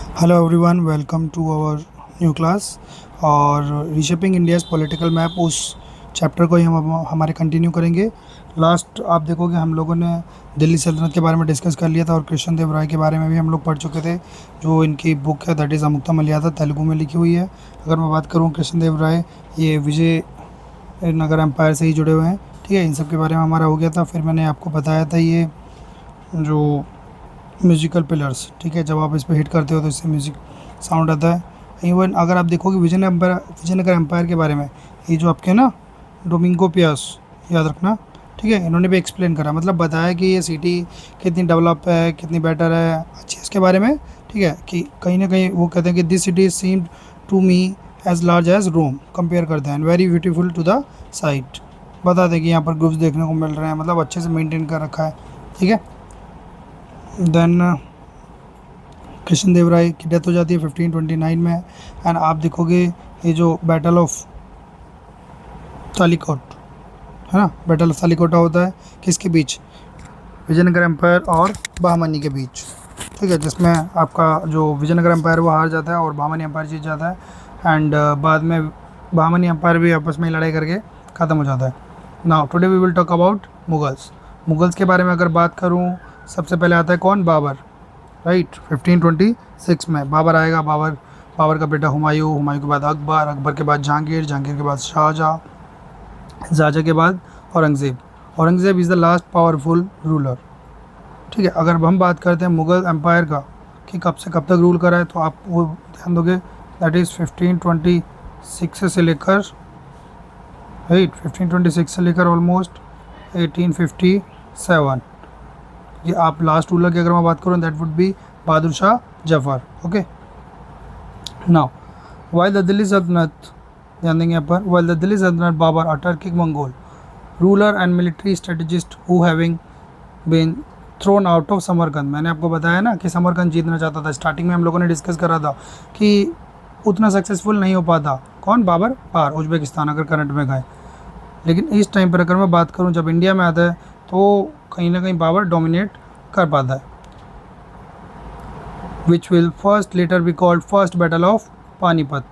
Hello everyone, welcome to our new class. और reshaping India's political map, उस chapter को ही हम हमारे कंटिन्यू करेंगे। लास्ट आप देखोगे हम लोगों ने दिल्ली सल्तनत के बारे में डिस्कस कर लिया था और कृष्ण देव राय के बारे में भी हम लोग पढ़ चुके थे। जो इनकी बुक है दैट इज़ अमुक्ता मलयालम, तेलुगु में लिखी हुई है। अगर मैं बात करूँ कृष्ण देव राय, ये विजयनगर एम्पायर से ही जुड़े हुए हैं। ठीक है, इन सब के बारे में हमारा हो गया था। फिर मैंने आपको बताया था ये जो म्यूजिकल पिलर्स, ठीक है, जब आप इस पर हिट करते हो तो इससे म्यूज़िक साउंड आता है। इवन अगर आप देखोगे विजयनगर एम्पायर के बारे में, ये जो आपके ना डोमिंगो पियास, याद रखना। ठीक है, इन्होंने भी एक्सप्लेन करा, मतलब बताया कि ये सिटी कितनी डेवलप है, कितनी बेटर है, अच्छी इसके बारे में। ठीक है, कि कहीं ना कहीं वो कहते हैं कि this city seemed to me as large as Rome, compare करते हैं, and very beautiful to the sight. बता दें कि यहाँ पर ग्रुप्स देखने को मिल रहे हैं, मतलब अच्छे से मेंटेन कर रखा है। ठीक है, देन कृष्ण देव राय की डेथ हो जाती है 1529 में। एंड आप देखोगे ये जो बैटल ऑफ तालिकोट है ना, बैटल ऑफ तालिकोटा होता है किसके बीच? विजयनगर एम्पायर और बहमनी के बीच। ठीक है, जिसमें आपका जो विजयनगर एम्पायर वो हार जाता है और बहमनी एम्पायर जीत जाता है। एंड बाद में बहमनी एम्पायर भी आपस में लड़ाई करके ख़त्म हो जाता है। Now today we will talk about Mughals. Mughals के बारे में अगर बात करूँ, सबसे पहले आता है कौन? बाबर। राइट, 1526 में बाबर आएगा। बाबर का बेटा हुमायूं, हुमायूं के बाद अकबर, अकबर के बाद जहांगीर, जहांगीर के बाद शाहजहाँ, शाहजहाँ के बाद Aurangzeb. Aurangzeb is the last powerful ruler. ठीक है, अगर हम बात करते हैं मुग़ल एम्पायर का कि कब से कब तक रूल करा है, तो आप वो ध्यान दोगे, दैट इज़ 1526 से लेकर, राइट, 1526 से लेकर ऑलमोस्ट 1857। ये आप लास्ट रूलर की अगर मैं बात करूँ, that would be Bahadur Shah Zafar. Okay, now while the Delhi saltanat, ध्यान देंगे यहाँ पर, while the Delhi saltanat Babur a Turkic Mongol ruler and military strategist who having been thrown out of Samarkand. मैंने आपको बताया ना कि समरकंद जीतना चाहता था। स्टार्टिंग में हम लोगों ने डिस्कस करा था कि उतना सक्सेसफुल नहीं हो पाता। कौन? बाबर। बाहर उज्बेकिस्तान अगर करंट में गए। लेकिन इस टाइम पर अगर मैं बात करूं, जब इंडिया में आता है तो कहीं ना कहीं बाबर डोमिनेट कर पाता है। Which will first later be called first battle of Panipat.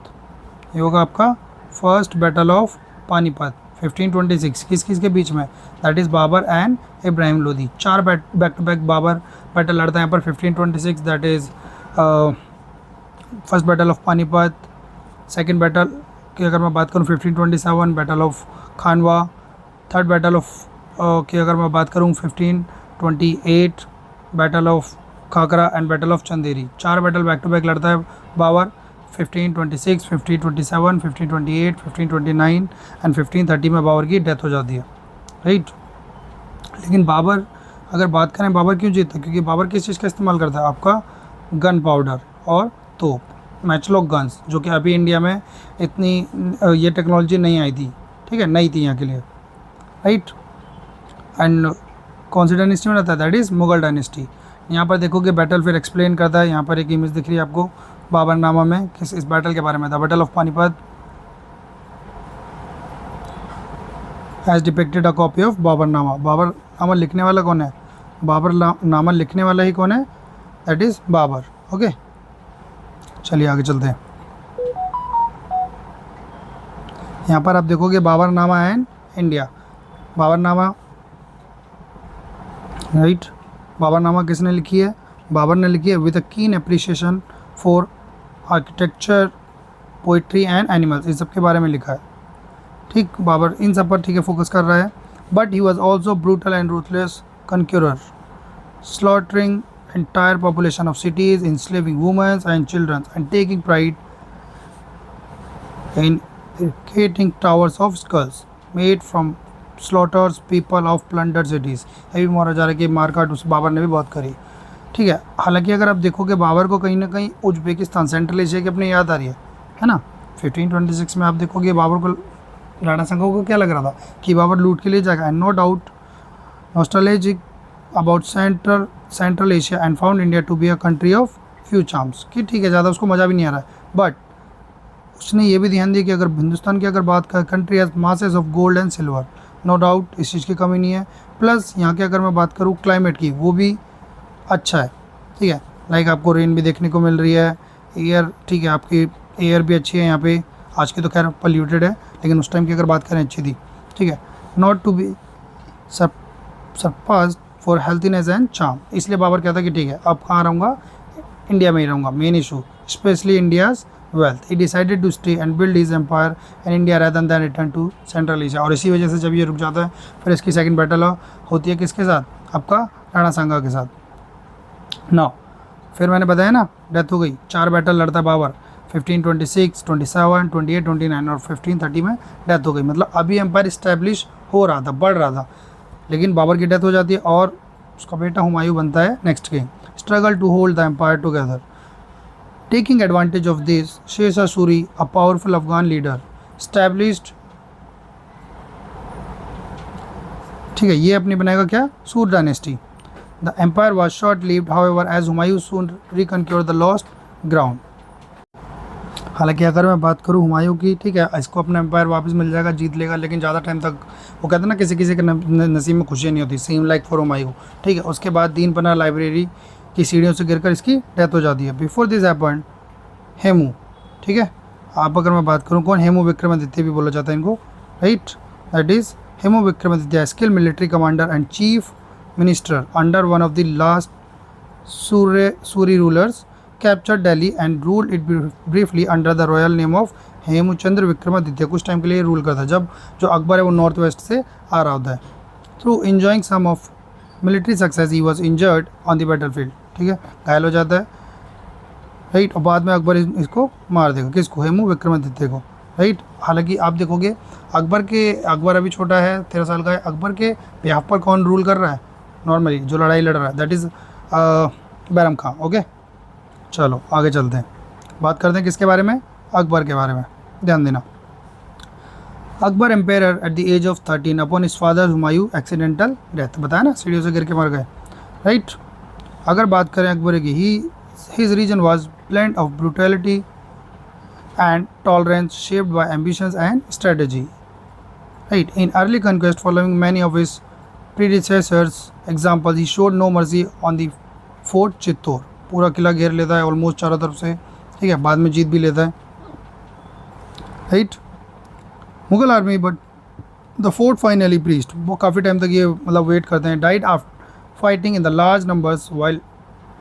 ये होगा आपका फर्स्ट बैटल ऑफ पानीपत 1526। किस किस के बीच में? That is Babur and Ibrahim Lodi. चार back to back Babur battle लड़ता है यहाँ पर 1526। That is first battle of Panipat. Second battle की अगर मैं बात करूँ 1527, battle of Khanwa. Third battle of की अगर मैं बात करूँ 1528, battle of Khakra and battle of Chanderi. चार बैटल बैक टू बैक लड़ता है बाबर 1526, 1527, 1528, 1529 एंड 1530 में बाबर की डेथ हो जाती है। राइट, लेकिन बाबर अगर बात करें बाबर क्यों जीता, क्योंकि बाबर किस चीज़ का इस्तेमाल करता है? आपका गन पाउडर और तोप, मैचलॉक गन्स, जो कि अभी इंडिया में इतनी ये टेक्नोलॉजी नहीं आई थी। ठीक है, नई थी यहाँ के लिए। राइट, एंड कौन सी डायनेस्टी में रहता है? That is Mughal dynasty. यहाँ पर देखोगे बैटल फिर एक्सप्लेन करता है। यहाँ पर एक इमेज दिख रही है आपको बाबरनामा में, किस इस बैटल के बारे में था, battle of Panipat. As depicted a copy of Baburnama. Baburnama लिखने वाला कौन है? बाबरनामा लिखने वाला ही कौन है? That is Babar. ओके, चलिए आगे चलते हैं। यहाँ पर आप देखोगे Baburnama and India. Baburnama, right, Baburnama किसने लिखी है? बाबर ने लिखी है विद अ कीन appreciation for architecture, poetry and animals. इस सब के बारे में लिखा है। ठीक, बाबर इन सब पर ठीक है फोकस कर रहा है। But he was also brutal and ruthless conqueror, slaughtering entire population of cities, enslaving women and children, and taking pride in creating towers of skulls made from slaughters people of plundered cities। ये भी मारा जा रहा है कि मारकाट उस बाबर ने भी बहुत करी। ठीक है, हालांकि अगर आप देखोगे बाबर को कहीं ना कहीं उज्बेकिस्तान, सेंट्रल एशिया की अपनी याद आ रही है ना। 1526 में आप देखोगे बाबर को, राणा संगा को क्या लग रहा था कि बाबर लूट के लिए जाएगा। And no doubt nostalgic about Central Asia and found India to be a country of few charms. कि ठीक है, ज़्यादा उसको मज़ा भी नहीं आ रहा है, बट उसने ये भी ध्यान दिया कि अगर हिंदुस्तान की अगर बात करें, country has masses of gold and silver, no doubt इस चीज़ की कमी नहीं है। प्लस यहाँ की अगर मैं बात करूँ क्लाइमेट की, वो भी अच्छा है। ठीक है, लाइक आपको रेन भी देखने को मिल रही है, एयर ठीक है, आपकी एयर भी अच्छी है यहाँ पे, आज की तो खैर पोल्यूटेड है, लेकिन उस टाइम की अगर बात करें अच्छी थी, ठीक है। Not to be surpassed for healthiness and charm, इसलिए बाबर कहता कि ठीक है अब कहाँ रहूँगा, इंडिया में ही रहूँगा। Main issue specially India's wealth, he decided to stay and build his empire in India rather than return to Central Asia. और इसी वजह से जब ये रुक जाता है फिर इसकी सेकंड बैटल होती है किसके साथ, आपका राणा सांगा के साथ। नाउ फिर मैंने बताया ना डेथ हो गई, 4 बैटल लड़ता है बाबर, 1526, 27, 28, 29 और 1530 में डेथ हो गई। मतलब अभी एम्पायर इस्टेब्लिश हो रहा था, बढ़ रहा था, लेकिन बाबर की डेथ हो जाती है और उसका बेटा हुमायूं बनता है next king. Struggle to hold the empire together, taking advantage of this Sher Shah Suri, a powerful Afghan leader, established, ठीक है, ये अपनी बनाएगा क्या, Sur dynasty. The empire was short lived however as Humayun soon reconquer the lost ground. हालांकि अगर मैं बात करूँ हुमायूं की, ठीक है, इसको अपना एम्पायर वापस मिल जाएगा, जीत लेगा, लेकिन ज़्यादा टाइम तक, वो कहते हैं ना किसी किसी के नसीब में खुशियाँ नहीं होती, सेम लाइक फॉर हुमायूं, ठीक है। उसके बाद दीन पना लाइब्रेरी की सीढ़ियों से गिरकर इसकी डेथ हो जाती है। बिफोर दिस हैपेंड हेमू, ठीक है, आप अगर मैं बात करूँ कौन, हेमू विक्रमादित्य भी बोला जाता है इनको, right, that is Hemu Vikramaditya, skill military commander and chief minister under one of the last Suri rulers, capture Delhi and ruled it briefly under the royal name of Hemchandra Vikramaditya. कुछ टाइम के लिए रूल करता है, जब जो अकबर है वो नॉर्थ वेस्ट से आ रहा होता है। Through enjoying some of military success he was injured on the battle field, ठीक है, घायल हो जाता है, राइट, और बाद में अकबर इसको मार देगा, किसको, हेमू विक्रमादित्य को, राइट। हालांकि आप देखोगे अकबर अभी छोटा है, 13 साल का है, अकबर के बिहाफ पर कौन रूल कर रहा है नॉर्मली, जो लड़ाई लड़ रहा है, that is Bairam Khan. Okay, चलो आगे चलते हैं, बात करते हैं किसके बारे में, अकबर के बारे में। ध्यान देना, Akbar empire at the age of 13 upon his father Humayun accidental death, बताया ना सीढ़ियों से गिर के मर गए, राइट। अगर बात करें अकबर की, his region was blend of brutality and tolerance shaped by ambitions and strategy, right. In early conquest following many of his predecessors examples, he showed no mercy on the fort Chittor, पूरा किला घेर लेता है almost चारों तरफ से, ठीक है, बाद में जीत भी लेता है, right. Mughal army but the fort finally breached, वो काफ़ी टाइम तक ये मतलब वेट करते हैं, died after fighting in the large numbers while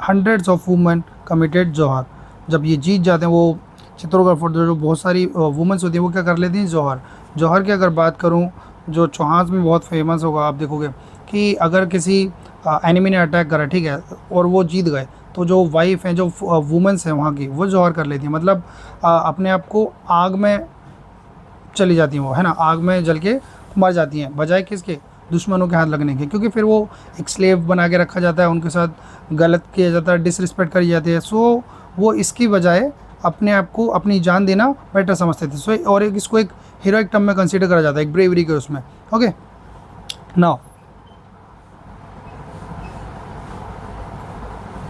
hundreds of women committed jauhar. जब ये जीत जाते हैं, वो चित्तौड़गढ़ फोर्ट, जो बहुत सारी वुमेंस होती हैं वो क्या कर लेती हैं, जौहर की अगर बात करूँ, जो चौहान में बहुत फेमस होगा, आप देखोगे कि अगर किसी एनिमी ने अटैक करा, ठीक है, और वो जीत गए, तो जो वाइफ हैं, जो वुमेंस हैं वहाँ की, वो जौहर कर लेती हैं, मतलब अपने आप को आग में चली जाती हैं वो, है ना, आग में जल के मर जाती हैं, बजाय किसके, दुश्मनों के हाथ लगने के, क्योंकि फिर वो एक स्लेव बना के रखा जाता है, उनके साथ गलत किया जाता है, डिसरिस्पेक्ट करी जाती है। सो वो इसकी बजाय अपने आप को अपनी जान देना बेटर समझते थे। सो और इसको एक हीरोइक टर्म में कंसीडर करा जाता है, एक ब्रेवरी के उसमें। Okay, now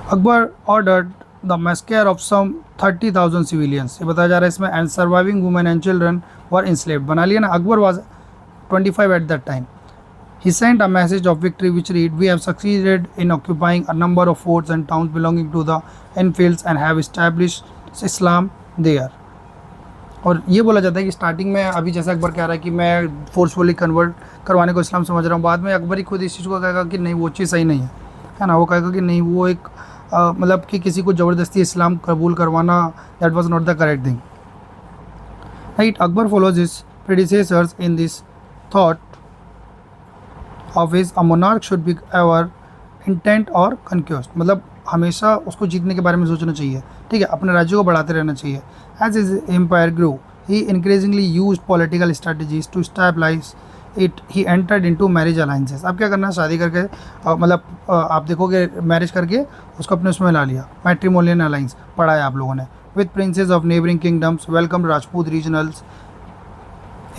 Akbar ordered the massacre of some 30,000 civilians, ये बताया जा रहा है इसमें, and surviving women and children were enslaved. बना लिया ना, Akbar was 25 at that time. He sent a message of victory which read, "We have succeeded in occupying a number of forts and towns belonging to the Enfields and have established Islam there." और ये बोला जाता है कि starting में अभी जैसा अकबर कह रहा है कि मैं फोर्सफुली कन्वर्ट करवाने को इस्लाम समझ रहा हूँ, बाद में अकबर ही खुद इस चीज़ को कहेगा कि नहीं वो चीज़ सही नहीं है ना, वो कहेगा कि नहीं वो एक मतलब कि किसी को ज़बरदस्ती इस्लाम कबूल करवाना, that was not the correct thing, right. Akbar follows his predecessors in this thought of his, a monarch should be ever intent और कन्क्वेस्ट, मतलब हमेशा उसको जीतने के बारे में सोचना चाहिए, ठीक है, अपने राज्य को बढ़ाते रहना चाहिए। As his empire grow he increasingly used political strategies to stabilise it, he entered into marriage alliances. अब क्या करना है, शादी करके मतलब आप देखोगे मैरिज करके उसको अपने उसमें ला लिया, मैट्रिमोनियल अलाइंस पढ़ाया आप लोगों ने, with princesses of neighbouring kingdoms, welcome Rajput regionals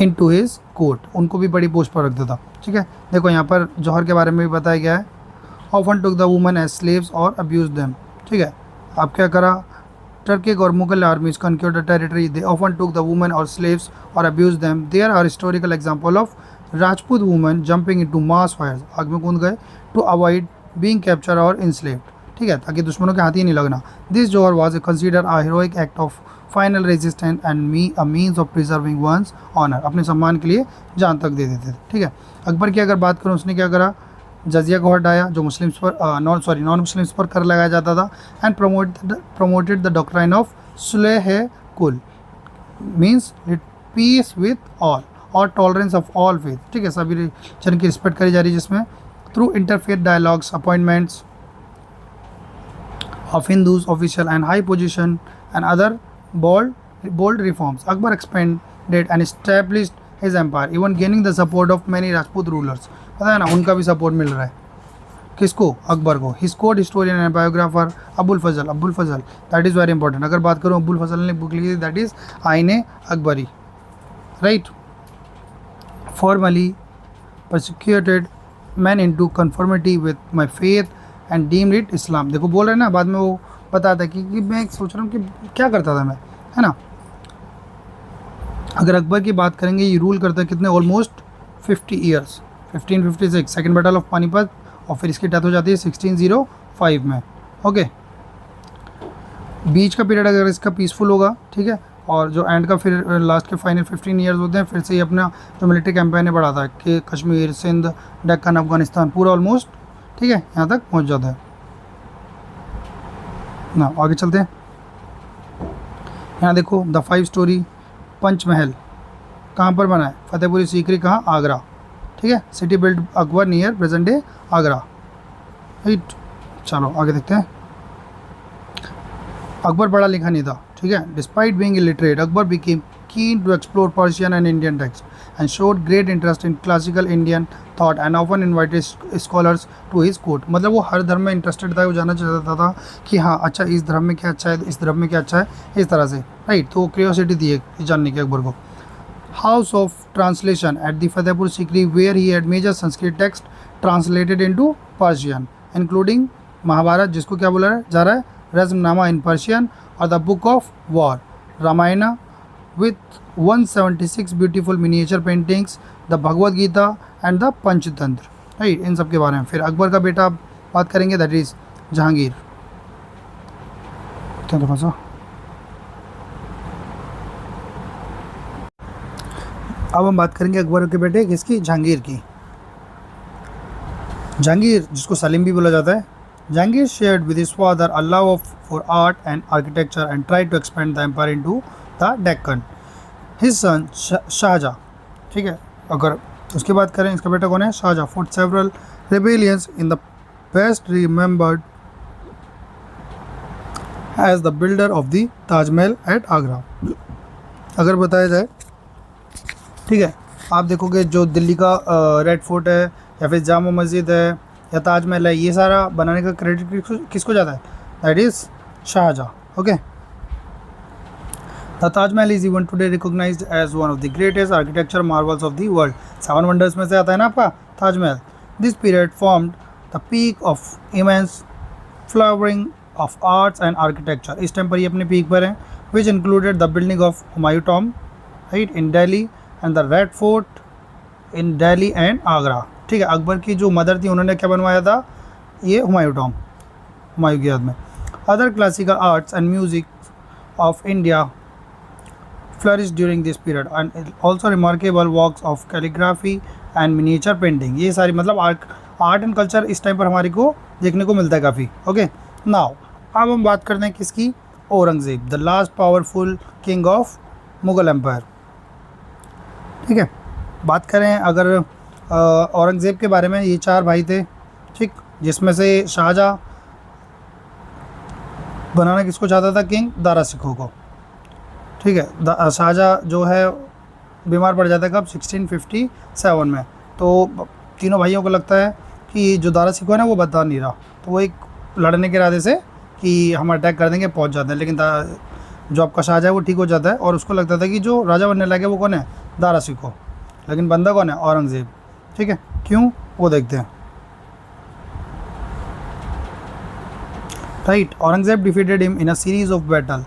in to his court, उनको भी बड़ी पोस्ट पर रख देता, ठीक है। देखो यहाँ पर जौहर के बारे में भी बताया गया है, often took the women as slaves और अब्यूज देम, ठीक है। आप क्या करा, टर्किक और Mughal armies conquered the territory, they often took the women और स्लेव्स और abuse them. There are historical example of Rajput women jumping into mass fires, आग में कूद गए, टू अवॉइड बीइंग कैप्चर और इंस्लेव्ड, ठीक है, ताकि दुश्मनों के हाथ ही नहीं लगना। This jauhar was consider a heroic act of final resistance and a means of preserving one's honour, अपने सम्मान के लिए जान तक दे देते थे। ठीक है, अकबर की अगर बात करूँ, उसने क्या करा, जजिया को हटाया जो मुस्लिम्स पर नॉन मुस्लिम्स पर कर लगाया जाता था, and promoted the doctrine of सुलह कुल, मीन्स पीस विथ ऑल और टॉलरेंस ऑफ ऑल फेथ। ठीक है, सभी जन की रिस्पेक्ट करी जा रही है, जिसमें through interfaith dialogues, appointments of Hindus official and high position and other bold reforms. Akbar expanded and established his empire, even gaining the support of many Rajput rulers. पता है ना, उनका भी सपोर्ट मिल रहा है किसको, अकबर को। His court historian and biographer Abul Fazl, that is very important. अगर बात करूँ, अबुल फजल ने बुक लिखी थी, that is Aine Akbari, right. Formally persecuted men into conformity with my faith and deemed it Islam. देखो बोल रहे हैं ना, बाद में वो बताता है कि मैं सोच रहा हूँ कि क्या करता था मैं, है ना। अगर अकबर की बात करेंगे, ये रूल करता है कितने, almost 50 years. 1556 second battle of Panipat, और फिर इसकी डेथ हो जाती है 1605 में। ओके, बीच का पीरियड अगर इसका पीसफुल होगा, ठीक है, और जो एंड का फिर लास्ट के फाइनल 15 ईयर्स होते हैं, फिर से ये अपना जो मिलिट्री कैंपेन ने बढ़ाता है कि कश्मीर, सिंध, डेक्कन, अफगानिस्तान पूरा ऑलमोस्ट, ठीक है, यहाँ तक पहुँच जाता है ना। आगे चलते हैं, यहाँ देखो द 5 स्टोरी पंचमहल कहाँ पर बना है, फतेहपुरी सीकरी, कहाँ, आगरा। ठीक है, city build Akbar near present day Agra, right. चलो आगे देखते हैं। अकबर पढ़ा लिखा नहीं था, ठीक है। Despite being illiterate, Akbar became keen to explore Persian and Indian texts and showed great interest in classical Indian thought and often invited scholars to his court। मतलब वो हर धर्म में इंटरेस्टेड था, वो जानना चाहता था कि हाँ अच्छा इस धर्म में क्या अच्छा है, इस धर्म में क्या अच्छा है, इस तरह से, राइट। तो क्यूरियोसिटी थी एक जानने की अकबर को। House of translation at the Fatehpur Sikri where he had major Sanskrit text translated into Persian including Mahabharata, जिसको क्या बोला जा रहा है, रज़्मनामा इन पर्शियन, और the book of war, Ramayana with 176 beautiful miniature paintings, the Bhagavad Gita and the Panchatantra, right. इन सब के बारे में फिर अकबर का बेटा बात करेंगे, दैट इज़ जहांगीर। अब हम बात करेंगे अकबर के बेटे किसकी, जहांगीर की। जहांगीर, जिसको सलीम भी बोला जाता है, Jahangir shared with his father a love for art and architecture and tried to expand the empire into the Deccan. His son Shahjahan, ठीक है। अगर उसकी बात करें, इसका बेटा कौन है, Shahjahan, fought several rebellions in the best remembered as the builder of the Taj Mahal at Agra. अगर बताया जाए, ठीक है, आप देखोगे जो दिल्ली का रेड फोर्ट है, या फिर जामा मस्जिद है, या ताजमहल है, ये सारा बनाने का क्रेडिट किसको जाता है, that is Shahjahan. Okay, the Taj Mahal is even today recognised as one of the greatest architecture marvels of the world. 7 wonders में से आता है ना आपका Taj Mahal. This period formed the peak of immense flowering of arts and architecture. इस time पर ये अपने पीक पर हैं, which included the building of Humayun tomb, right, in Delhi, and the Red Fort in Delhi and Agra. ठीक है, अकबर की जो मदर थी, उन्होंने क्या बनवाया था, ये हुमायूं टॉम, हुमायूं की याद में। Other classical arts and music of India flourished during this period and also remarkable works of calligraphy and miniature painting। ये सारी मतलब आर्ट एंड कल्चर इस टाइम पर हमारे को देखने को मिलता है काफ़ी। ओके, नाउ अब हम बात करते हैं किसकी, Aurangzeb, the last powerful king of Mughal empire. ठीक है, बात करें अगर औरंगज़ेब के बारे में, ये 4 भाई थे, ठीक, जिसमें से शाहजहाँ बनाना किसको चाहता था, किंग, दारा सिखों को। ठीक है, शाहजहाँ जो है बीमार पड़ जाता है कब, 1657 में। तो तीनों भाइयों को लगता है कि जो दारा सिखो है ना, वो बता नहीं रहा, तो वो एक लड़ने के इरादे से कि हम अटैक कर देंगे पहुंच जाते हैं। लेकिन जो आपका शाहजहाँ है वो ठीक हो जाता है, और उसको लगता था कि जो राजा बनने लगे वो कौन है, दारा सिखो, लेकिन बंदा कौन है, औरंगज़ेब। ठीक है, क्यों, वो देखते हैं। Right, Aurangzeb defeated him in a series of battle,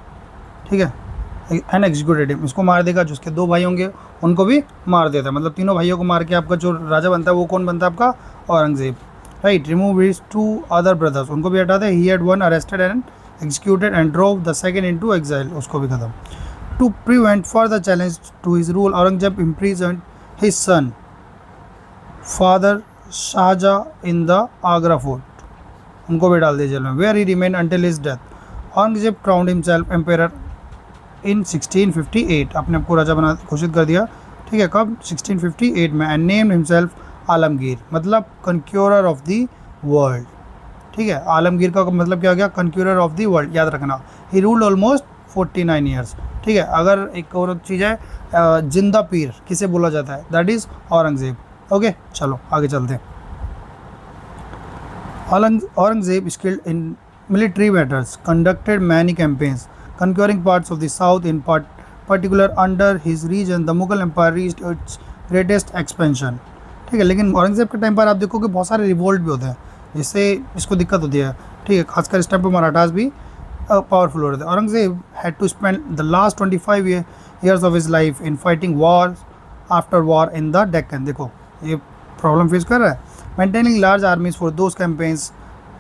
ठीक है, एंड एग्जीक्यूटेड हिम, इसको मार देगा। जो उसके 2 भाई होंगे उनको भी मार देता है, मतलब तीनों भाइयों को मार के आपका जो राजा बनता है वो कौन बनता है, आपका Aurangzeb. Right, remove his 2 other brothers, उनको भी हटा दे, he had one arrested and executed and drove the second into exile, उसको भी खत्म. To prevent further challenge to his rule, Aurangzeb imprisoned his son, father Shahjahan in the Agra fort, उनको भी डाल दिया जेल में, where he remained until his death. Aurangzeb crowned himself emperor in 1658, अपने आप को राजा बना घोषित कर दिया, ठीक है, कब 1658 में, and named himself आलमगीर, मतलब conqueror of the world, ठीक है. आलमगीर का मतलब क्या हो गया, कंक्यूरर ऑफ द वर्ल्ड, याद रखना. ही रूल्ड ऑलमोस्ट 49 ईयर्स, ठीक है. अगर एक और चीज़ है, जिंदा पीर किसे बोला जाता है, दैट इज़ औरंगज़ेब. ओके, चलो आगे चलते हैं. Aurangzeb skilled in military matters, conducted many campaigns, conquering parts of the south, in particular under his region the Mughal empire reached its greatest expansion, ठीक है. लेकिन औरंगज़ेब के टाइम पर आप देखोगे बहुत सारे रिवोल्ट भी होते हैं, जिससे इसको दिक्कत होती है, ठीक है. खासकर इस टाइम पर मराठास भी पावरफुल हो रहे थे. Aurangzeb had to spend the last 25 years of his life in fighting war after war in the Deccan, देखो ये प्रॉब्लम फेस कर रहा है. Maintaining large armies for those campaigns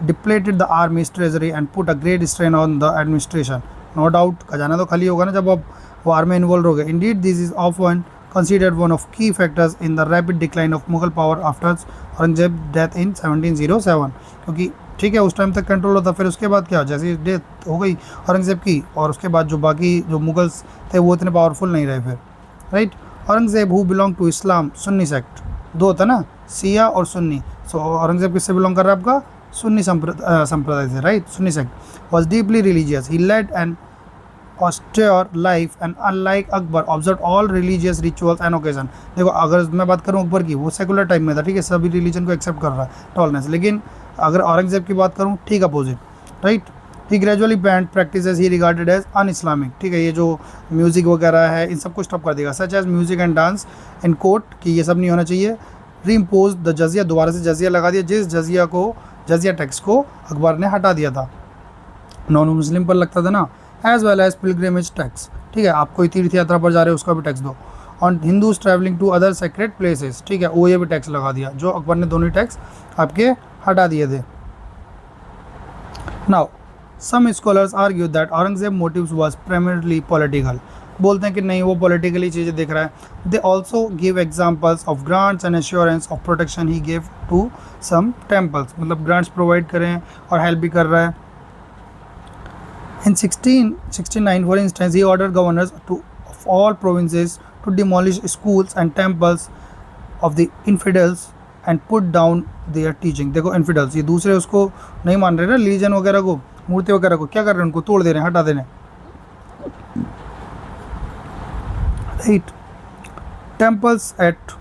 depleted the armies treasury and put a great strain on the administration. No doubt खजाना तो खाली होगा ना जब आप वार में इन्वॉल्व हो गए. Indeed this is often considered one of key factors in the rapid decline of Mughal power after Aurangzeb death in 1707, क्योंकि ठीक है उस टाइम तक कंट्रोल होता, फिर उसके बाद क्या, जैसे डेथ हो गई औरंगज़ेब की, और उसके बाद जो बाकी जो मुगल्स थे वो इतने पावरफुल नहीं रहे फिर, right. Aurangzeb who belong to Islam Sunni sect, दो होता ना, सिया और सुन्नी. सो औरंगज़ेब किससे बिलोंग कर रहा है, आपका सुन्नी संप्रदाय से, right, Sunni sect. Was deeply religious, he led and austere life and unlike Akbar observed all religious rituals and occasion. देखो अगर मैं बात करूँ अकबर की, वो सेकुलर टाइम में था, ठीक है, सभी रिलीजन को एक्सेप्ट कर रहा है, टॉलरेंस. लेकिन अगर औरंगज़ेब की बात करूँ, ठीक opposite, right. He gradually banned practices he regarded as un Islamic, ठीक है. ये जो म्यूज़िक वगैरह है इन सबको स्टॉप कर देगा, such as music and dance in court, कि ये सब नहीं होना चाहिए. री इम्पोज द जजिया, दोबारा से जजिया लगा दिया, जिस जजिया टैक्स को अकबर ने हटा दिया था, नॉन मुस्लिम पर लगता था ना. As well as pilgrimage tax, ठीक है, आप कोई तीर्थ यात्रा पर जा रहे हो उसका भी टैक्स दो. On Hindus travelling to other sacred places, ठीक है, वो ये भी टैक्स लगा दिया, जो अकबर ने दोनों टैक्स आपके हटा दिए थे. Now some scholars argue that Aurangzeb motives was primarily political, बोलते हैं कि नहीं वो पॉलिटिकली चीज़ें देख रहा है. They also give examples of grants and assurance of protection he gave to some temples, मतलब ग्रांट्स प्रोवाइड करें और हेल्प भी कर रहा है. In 1669, for instance, he ordered governors of all provinces to demolish schools and temples of the infidels and put down their teaching. देखो infidels, ये दूसरे उसको नहीं मान रहे ना, रिलीजन वगैरह को, मूर्ति वगैरह को, क्या कर रहे हैं, उनको तोड़ दे रहे हैं, हटा दे रहे हैं, right. Temples at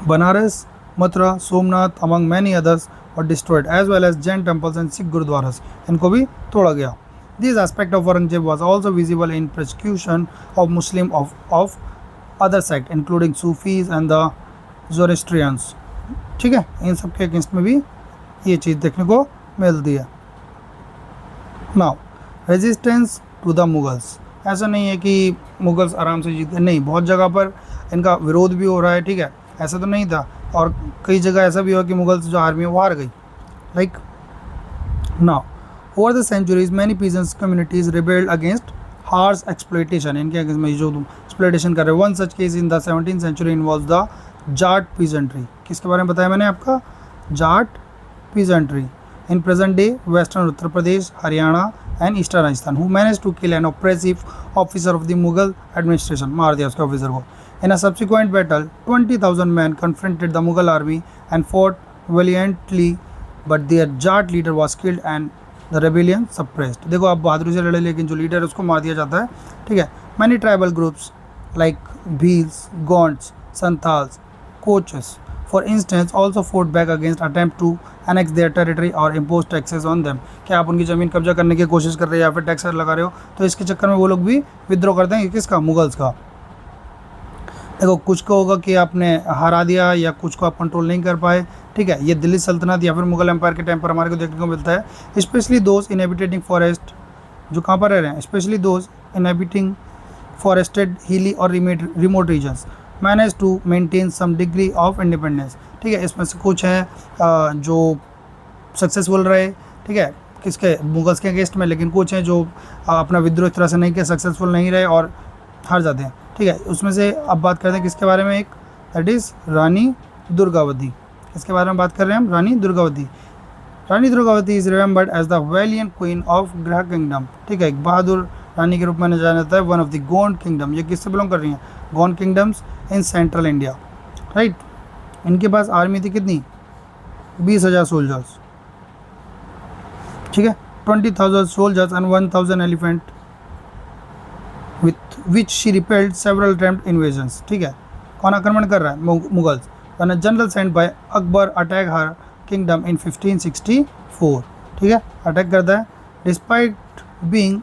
Banaras, Mathura, Somnath, among many others were destroyed, as well as Jain temples and Sikh gurudwaras, इनको भी तोड़ा गया. This aspect of Aurangzeb was also visible in persecution of Muslim of other sect, including Sufis and the Zoroastrians, ठीक है, इन सब के against में भी ये चीज़ देखने को मिलती है. Now resistance to the Mughals, ऐसा नहीं है कि मुगल्स आराम से जीते, नहीं, बहुत जगह पर इनका विरोध भी हो रहा है, ठीक है, ऐसा तो नहीं था. और कई जगह ऐसा भी हुआ कि मुगल्स जो आर्मी है वो हार गई. Like now over the centuries many peasants communities rebelled against harsh exploitation, इनके अगेंस्ट में जो एक्सप्लॉइटेशन कर रहे हैं. One such case in the 17th century involve the Jat peasantry, किसके बारे में बताया मैंने आपका, Jat peasantry in present day western Uttar Pradesh, Haryana and eastern Rajasthan, who manage to kill an oppressive officer of the Mughal administration, मार दिया उसके ऑफिसर को. In a subsequent battle, 20,000 men confronted the Mughal army and fought valiantly, but their Jat leader was killed and the rebellion suppressed. देखो आप बहादुरी से लड़े लेकिन जो लीडर है उसको मार दिया जाता है, ठीक है. Many tribal groups like Bhils, Gonds, Santals, Koches, for instance, also fought back against attempt to annex their territory or impose taxes on them. क्या आप उनकी ज़मीन कब्जा करने की कोशिश कर रहे हो या फिर टैक्स लगा रहे हो, तो इसके चक्कर में वो लोग भी विद्रोह करते हैं, किसका, मुगल्स का. देखो कुछ को होगा कि आपने हरा दिया या कुछ को आप कंट्रोल नहीं कर पाए, ठीक है. ये दिल्ली सल्तनत या फिर मुगल एम्पायर के टाइम पर हमारे को देखने को मिलता है. स्पेशली दोज इनहेबिटिंग फॉरेस्ट, जो कहाँ पर रह रहे हैं, specially those inhabiting forested hilly और remote regions manage to maintain some degree of independence. ठीक है। इसमें से कुछ हैं जो सक्सेसफुल रहे, ठीक है, किसके, मुगल्स के अगेंस्ट में, लेकिन कुछ हैं जो अपना विद्रोह इस तरह से नहीं किया, सक्सेसफुल नहीं रहे और हार जाते हैं, ठीक है। उसमें से अब बात करते हैं किसके बारे में, एक दैट इज़ रानी दुर्गावती। इसके बारे में बात कर रहे हैं हम, Rani Durgavati. Rani Durgavati is remembered as the valiant queen of Garha kingdom, ठीक है, एक बहादुर रानी के रूप में जाना जाता है। One of the Gond kingdom, ये किससे बिलोंग कर रही हैं, Gond kingdoms in central India, right. इनके पास आर्मी थी कितनी, 20,000 सोल्जर्स, ठीक है, 20,000 soldiers and 1,000 elephant with which she repelled several attempt invasions, ठीक है। कौन आक्रमण कर रहा है, Mughals. One general sent by Akbar attack her kingdom in 1564, ठीक है, अटैक करता है। Despite being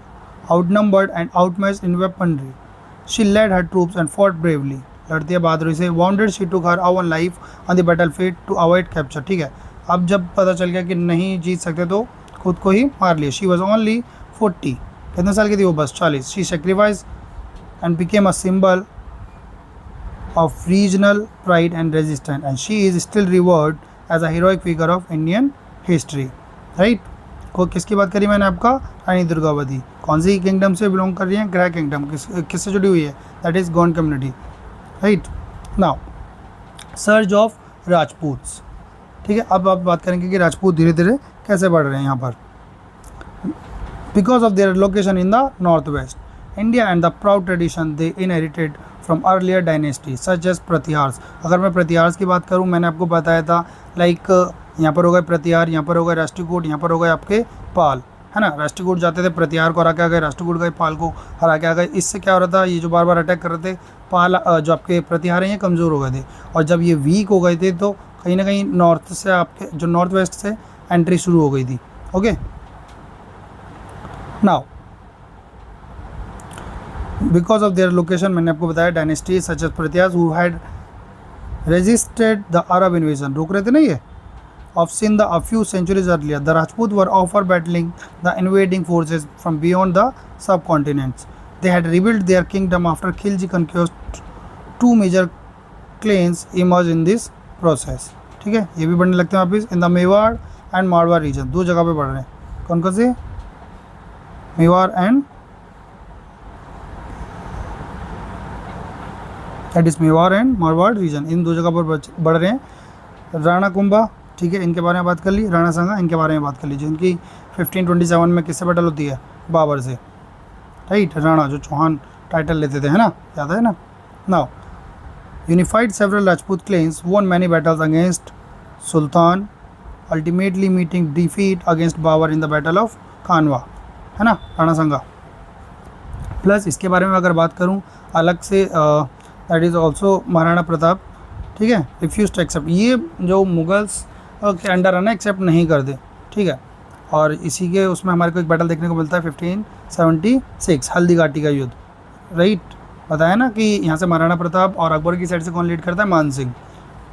outnumbered and outmatched in weaponry, she led her troops and fought bravely, लड़ती है बहादुरी से। Wounded she took her own life on the battlefield to avoid capture, ठीक है। अब जब पता चल गया कि नहीं जीत सकते तो खुद को ही मार लिया। शी वॉज ओनली 40, कितने साल की थी वो, बस 40। She sacrifice and became a symbol of regional pride and resistance and she is still revered as a heroic figure of Indian history, right. को किसकी बात करी मैंने, आपका रानी दुर्गावती। कौन सी किंगडम से बिलोंग कर रही है, ग्रह किंगडम। किससे जुड़ी हुई है, that is Gond community, right. Now surge of Rajputs, ठीक है। अब आप बात करेंगे कि राजपूत धीरे धीरे कैसे बढ़ रहे हैं यहाँ पर। Because of their location in the north west India and the proud tradition they inherited from earlier dynasty such as Pratiharas. अगर मैं प्रतिहार्स की बात करूँ, मैंने आपको बताया था लाइक यहाँ पर हो गए प्रतिहार, यहाँ पर हो गए राष्ट्रकूट, यहाँ पर हो गए आपके पाल, है ना। राष्ट्रकूट जाते थे, प्रतिहार को हरा के आ गए, राष्ट्रकूट गए, पाल को हरा के आ गए। इससे क्या हो रहा था, ये जो बार बार अटैक कर रहे थे, पाल जो आपके प्रतिहार हैं ये कमज़ोर हो गए थे, और जब ये वीक हो गए थे तो कहीं ना कहीं नॉर्थ से आपके जो नॉर्थ वेस्ट से एंट्री शुरू हो गई थी, okay. Now because of their location, मैंने आपको बताया dynasty such as Pratihara who had resisted the Arab invasion, रोक रहे थे ना ये, of Sindh a few centuries earlier. The Rajput were often battling the invading forces from beyond the subcontinents. They had rebuilt their kingdom after Khilji conquest. Two major clans emerged in this process. ठीक है, ये भी बढ़ने लगते हैं वापिस in the Mewar and Marwar region, दो जगह पे बढ़ रहे हैं। कौन कौन से, Mewar and that is Mewar and Marwar region, इन दो जगह पर बढ़ रहे हैं। राणा कुंभा, ठीक है, इनके बारे में बात कर ली। राणा सांगा, इनके बारे में बात कर लीजिए। इनकी 1527 में किससे बैटल होती है, बाबर से, राइट। राणा जो चौहान टाइटल लेते थे, है ना, याद है ना। Now unified several Rajput clans, won many battles against sultan, ultimately meeting defeat against Babur in the battle of Khanwa, है ना, राणा सांगा। प्लस इसके बारे में अगर बात करूँ अलग से, that is also Maharana Pratap, ठीक है, रिफ्यूज टू एक्सेप्ट, ये जो मुगल्स के अंडर है ना, एक्सेप्ट नहीं कर दे, ठीक है। और इसी के उसमें हमारे को एक बैटल देखने को मिलता है 1576, हल्दी घाटी का युद्ध, राइट। बताया ना कि यहाँ से महाराणा प्रताप और अकबर की साइड से कौन लीड करता है, मान सिंह,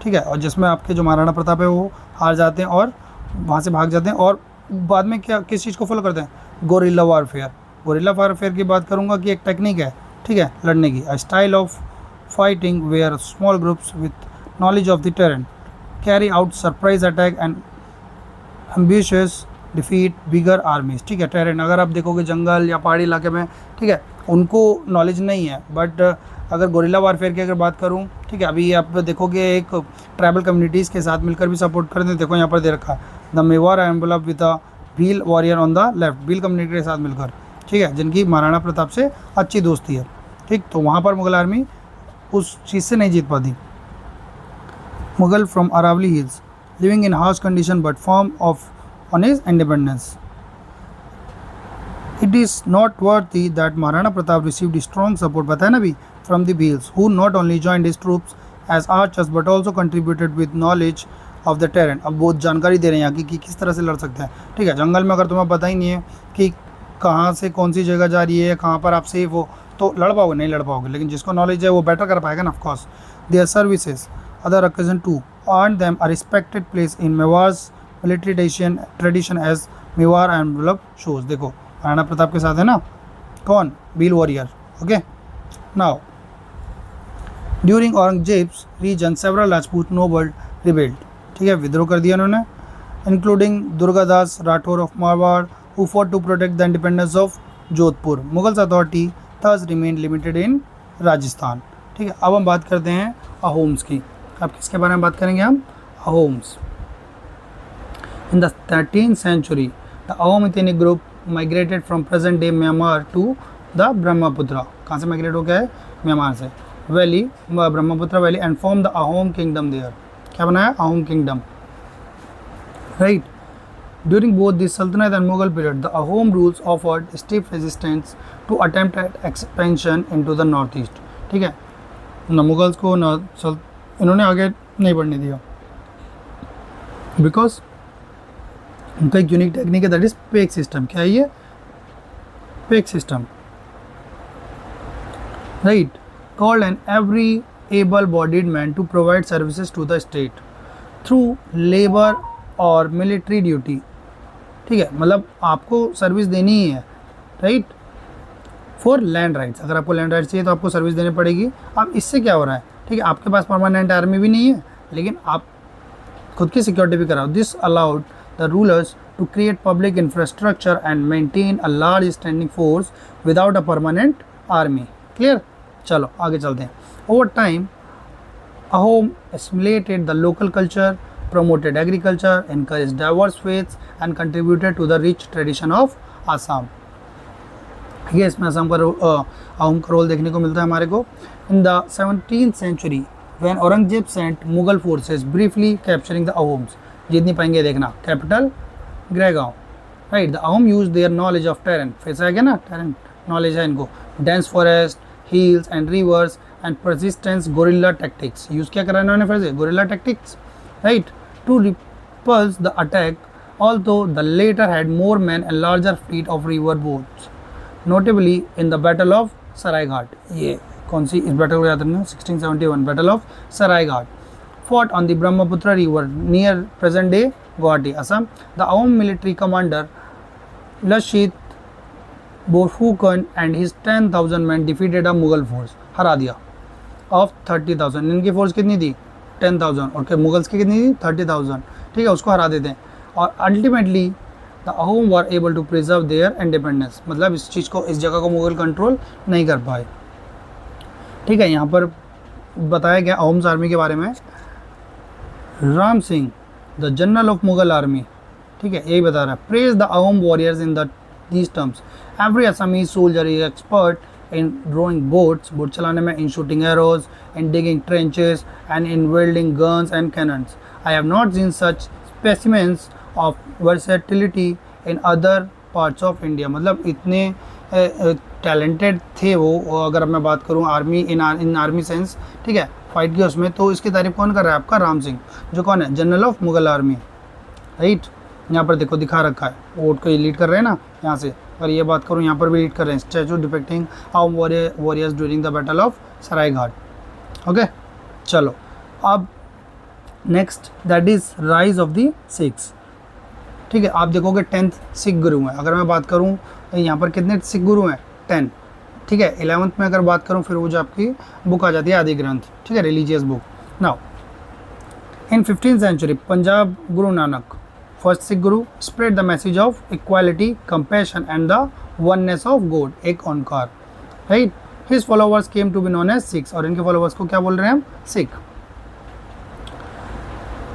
ठीक है। और जिसमें आपके जो महाराणा प्रताप है वो हार जाते हैं और वहाँ से भाग जाते हैं, और बाद में क्या किस चीज़ को फॉलो करते हैं, गोरिल्ला वारफेयर। गोरिल्ला वारफेयर की बात करूँगा कि एक टेक्निक है, ठीक है, लड़ने की, a style of fighting where small groups with knowledge of the terrain carry out surprise attack and ambitious defeat bigger armies, ठीक है। टेरेन अगर आप देखोगे जंगल या पहाड़ी इलाके में, ठीक है, उनको नॉलेज नहीं है, बट अगर गोरिल्ला वारफेयर की अगर बात करूं, ठीक है, अभी आप देखोगे एक ट्राइबल कम्युनिटीज़ के साथ मिलकर भी सपोर्ट करते हैं। देखो यहाँ पर दे रखा है the Mewar envelope with a Bhil warrior on the left, Bhil community के साथ मिलकर, ठीक है, जिनकी महाराणा प्रताप से अच्छी दोस्ती है, ठीक। तो वहाँ पर मुगल आर्मी उस चीज़ से नहीं जीत पाती। Mughal from Aravalli Hills, living in harsh condition but firm on his independence. It is noteworthy that Maharana Pratap received strong support, बताया ना भी, from the Bhils, who not only joined his troops as archers but also contributed with knowledge of the terrain. अब बहुत जानकारी दे रहे हैं यहाँ की कि किस तरह से लड़ सकते हैं, ठीक है। जंगल में अगर तुम्हें पता ही नहीं है कि कहाँ से कौन सी जगह जा रही है, कहाँ पर आप सेफ हो, तो लड़ पाओगे, नहीं लड़ पाओगे। लेकिन जिसको नॉलेज है वो बेटर कर पाएगा ना, of course. Their services other occasion too earned them a respected place in Mewar's military tradition as Mewar envelope shows। देखो महाराणा प्रताप के साथ है ना कौन, Bhil warrior, okay. Now during Aurangzeb's region several Rajput nobles rebelled, ठीक है, विद्रोह कर दिया उन्होंने, including Durgadas Rathore of Marwar who fought to protect the independence of Jodhpur. Mughals authority thus remain limited in Rajasthan. ठीक है, अब हम बात करते हैं अहोम्स की। अब किसके बारे में बात करेंगे हम? Ahoms. In the 13th century the Ahom ethnic group migrated from present day Myanmar to the Brahmaputra. कहाँ से माइग्रेट हो गया है? म्यांमार से। Valley, Brahmaputra valley, and form the Ahom kingdom there. क्या बनाया? Ahom kingdom, right. During both the Sultanate and Mughal period, the Ahom rules offered stiff resistance to attempt at expansion into the northeast। ठीक है, न Mughals को न इन्होंने आगे नहीं बढ़ने दिया, बिकॉज उनका एक यूनिक टेक्निक है, दैट इज पेक सिस्टम। क्या है ये? Paik system, right. Called an every able bodied man to provide services to the state through labour और मिलिट्री ड्यूटी। ठीक है, मतलब आपको सर्विस देनी ही है, राइट, फॉर लैंड राइट्स। अगर आपको लैंड राइट्स चाहिए तो आपको सर्विस देनी पड़ेगी। अब इससे क्या हो रहा है? ठीक है, आपके पास परमानेंट आर्मी भी नहीं है, लेकिन आप खुद की सिक्योरिटी भी कराओ। This allowed the rulers to create public infrastructure and maintain a large standing force without a permanent army. Clear? चलो आगे चलते हैं। Over time Ahom assimilated the local culture, promoted agriculture, encouraged diverse faiths and contributed to the rich tradition of Assam। ये इसमें असम का अहोम का role देखने को मिलता है हमारे को। In the 17th century when Aurangzeb sent Mughal forces briefly capturing the Ahoms। जीत नहीं पाएंगे, देखना, capital Gargaon, right. The Ahom use their knowledge of terrain, फिर से आ गया ना, टेरेन नॉलेज है इनको, dense forest, hills and rivers and persistence guerrilla tactics। यूज क्या करा इन्होंने? फिर से guerrilla tactics, right, to repulse the attack, although the later had more men and larger fleet of river boats, notably in the battle of Saraighat। ये कौन सी? इस battle को याद रखना, 1671 battle of Saraighat, fought on the Brahmaputra river near present day Guwahati, Assam। the Ahom military commander Lashit Borfukan and his 10,000 men defeated a Mughal force। हरा दिया of 30,000। इनकी force कितनी थी? 10,000, और मुगल्स की कितनी थी? 30,000। ठीक है, उसको हरा देते हैं, और ultimately the Ahom were able to preserve their independence. मतलब इस चीज़ को, इस जगह को मुगल कंट्रोल नहीं कर पाए। ठीक है, यहाँ पर बताया गया अहोम्स आर्मी के बारे में। Ram Singh the general of Mughal army, ठीक है, यही बता रहा है, praise the Ahom warriors in the these terms। every Assamese soldier is expert in rowing boats, boat चलाने में, in shooting arrows, in digging trenches and in wielding guns and cannons। I have not seen such specimens of versatility in other parts of India। मतलब इतने talented थे वो। अगर मैं बात करूँ आर्मी इन आर्मी सेंस, ठीक है, फाइट की उसमें, तो इसकी तारीफ कौन कर रहा है? आपका राम सिंह, जो कौन है? General of Mughal army, right. यहाँ पर देखो दिखा रखा है, वोट को ये लीड कर रहे हैं ना यहाँ से। अगर ये बात करूँ, यहाँ पर भी लीड कर रहे हैं, statue depicting Ahom warriors during the battle of Saraighat. Okay, चलो अब next that is rise of the Sikhs. ठीक है, आप देखोगे 10th सिख गुरु हैं। अगर मैं बात करूँ यहाँ पर कितने सिख गुरु हैं? 10। ठीक है, 11th में अगर बात करूँ फिर वो जो आपकी बुक आ जाती है आदि ग्रंथ, ठीक है, religious book. Now in 15th century Punjab Guru Nanak, first Sikh Guru, spread the message of equality, compassion and the oneness of God, Ek Onkar, right. His followers came to be known as Sikhs, और इनके फॉलोवर्स को क्या बोल रहे हैं हम? सिख।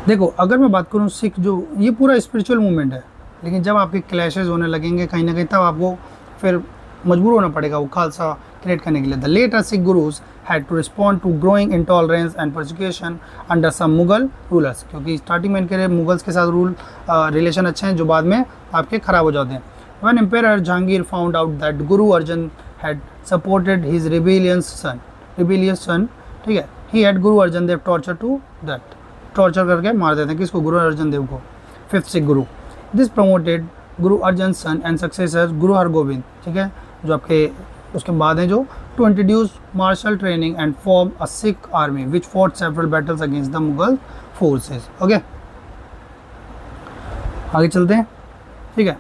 देखो अगर मैं बात करूँ सिख, जो ये पूरा स्पिरिचुअल मूवमेंट है, लेकिन जब आपके क्लैशेज होने लगेंगे कहीं ना कहीं, तब आपको फिर मजबूर होना पड़ेगा वो खालसा क्रिएट करने के लिए। The later Sikh gurus had to respond to growing intolerance and persecution under some Mughal rulers, क्योंकि स्टार्टिंग में इनके मुगल्स के साथ रिलेशन अच्छे हैं, जो बाद में आपके ख़राब हो जाते हैं। When emperor Jahangir found out that Guru Arjan had supported his rebellious सन, ठीक है, he had Guru Arjan Dev torture करके मार देते हैं किसको? गुरु अर्जन देव को, 5th Sikh Guru. This promoted Guru Arjan sun and successor गुरु हरगोबिंद, ठीक है, जो आपके उसके बाद हैं, जो to introduce martial training and form a Sikh army which fought several battles against the Mughal forces. Okay, आगे चलते हैं। ठीक है,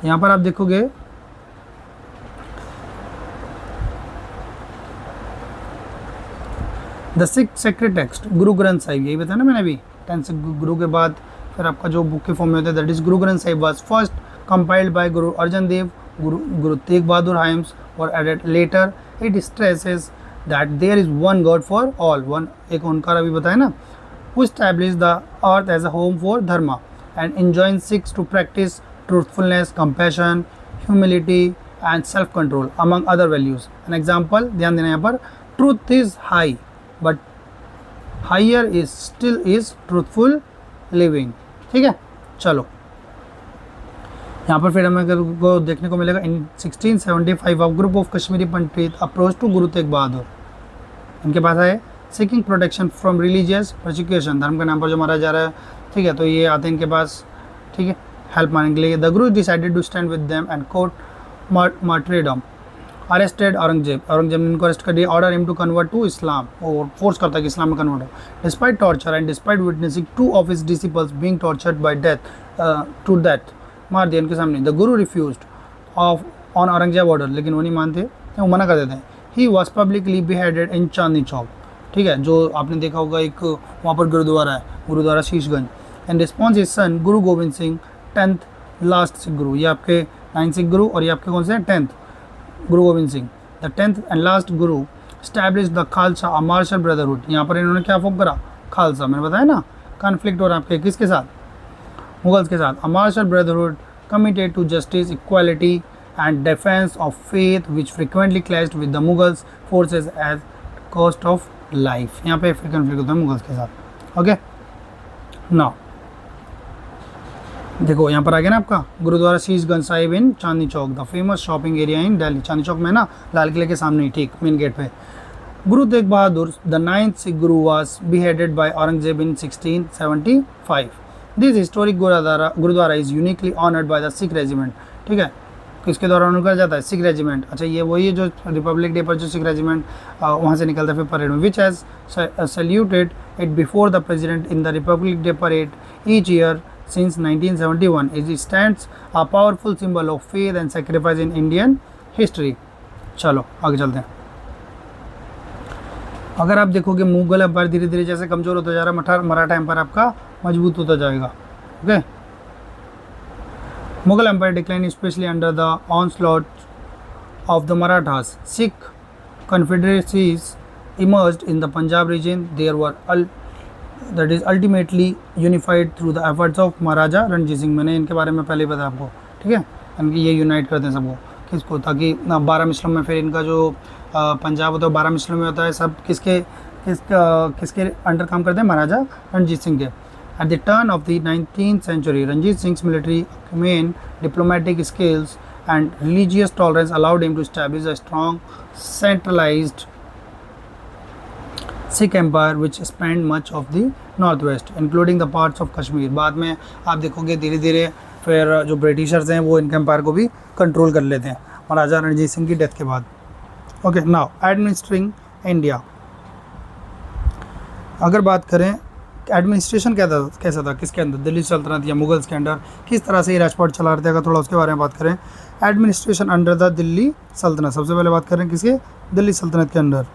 यहाँ पर आप देखोगे द सिख सेक्रेट टेक्स्ट, गुरु ग्रंथ साहिब, यही बताया ना मैंने अभी, 10 सिख गुरु के बाद फिर आपका जो बुक के फॉर्म में होता है that is Guru Granth Sahib was first compiled by Guru Arjan Dev Guru Tegh Bahadur hymns और added later it stresses that there is one god for all one एक ओंकार अभी बताया ना who established the earth as a home for dharma and enjoins Sikhs to practice truthfulness, compassion, humility and self-control among other values. An example ध्यान देना यहाँ पर truth is high but higher is still is truthful living. ठीक है चलो यहाँ पर फिर हमें को देखने को मिलेगा इन 1675 a group of Kashmiri Pandit approached to गुरु तेग बहादुर इनके पास आए seeking protection from religious prosecution धर्म के नाम पर जो मारा जा रहा है ठीक है तो ये आते हैं इनके पास ठीक है हेल्प मांगने के लिए the Guru decided to stand with them and court martyrdom arrested Aurangzeb ने इनको अरेस्ट कर दिया order him to convert to Islam और फोर्स करता है कि इस्लाम में कन्वर्ट हो despite torture and despite witnessing 2 of his disciples being tortured by death to death मार दिया इनके सामने the Guru refused of on Aurangzeb order लेकिन वो नहीं मानते वो मना कर देते हैं ही वॉज पब्लिकली बिहेडेड इन चांदनी चौक ठीक है जो आपने देखा होगा एक वहाँ पर गुरुद्वारा है gurdwara Sheeshganj and response is son Guru Gobind Singh 10th last Sikh गुरु ये आपके 9th सिख गुरु और ये आपके कौन से हैं 10th Guru Gobind Singh the 10th and last Guru establish the Khalsa a martial brotherhood यहाँ पर इन्होंने क्या फॉर्म करा खालसा मैंने बताया ना कॉन्फ्लिक्ट हो रहा है आपके किसके साथ मुगल्स के साथ a martial brotherhood committed to justice equality and defence of faith which frequently clashed with the Mughals forces as cost of life यहाँ पे फिर कन्फ्लिक्ट होता है मुगल्स के साथ ओके नाउ देखो यहाँ पर आ गया ना आपका gurdwara Sheeshganj Sahib in Chandni Chowk the famous shopping area in Delhi Chandni Chowk में ना लाल किले के सामने ही ठीक मेन गेट पे गुरु तेग बहादुर the 9th Sikh Guru was beheaded by Aurangzeb in 1675 this historic gurdwara is uniquely honoured by the Sikh regiment ठीक है किसके द्वारा ऑनर करा जाता है सिख रेजिमेंट अच्छा ये वही है जो रिपब्लिक डे पर जो सिख रेजिमेंट वहाँ से निकलता है फिर परेड में which has saluted it before the president in the Republic day parade each year since 1971 it stands a powerful symbol of faith and sacrifice in Indian history चलो आगे चलते हैं अगर आप देखोगे मुगल एम्पायर धीरे धीरे जैसे कमज़ोर होता जा रहा है मराठा एम्पायर आपका मजबूत होता जाएगा okay Mughal Empire declined especially under the onslaught of the Marathas. Sikh confederacies emerged in the Punjab region. They were ultimately unified through the efforts of Maharaja Ranjit Singh. मैंने इनके बारे में पहले ही बताया आपको ठीक है इनकी ये यूनाइट करते हैं सबको किसको ताकि 12 मिसलों में फिर इनका जो पंजाब होता है 12 मिसलों में होता है सब किसके अंडर काम करते हैं महाराजा रणजीत सिंह के At the turn of the 19th century, Ranjit Singh's military acumen, diplomatic skills, and religious tolerance allowed him to establish a strong, centralized Sikh empire which spanned much of the northwest, including the parts of Kashmir. बाद में आप देखोगे धीरे धीरे फिर जो Britishers हैं वो इनके एम्पायर को भी कंट्रोल कर लेते हैं महाराजा रणजीत सिंह की डेथ के बाद ओके नाउ एडमिनिस्ट्रिंग इंडिया अगर बात करें एडमिनिस्ट्रेशन कैसा था किसके अंदर दिल्ली सल्तनत या मुगल्स के अंडर किस तरह से ये राजपाट चला रहे थे अगर थोड़ा उसके बारे में बात करें एडमिनिस्ट्रेशन अंडर द दिल्ली सल्तनत सबसे पहले बात करें किसके दिल्ली सल्तनत के अंडर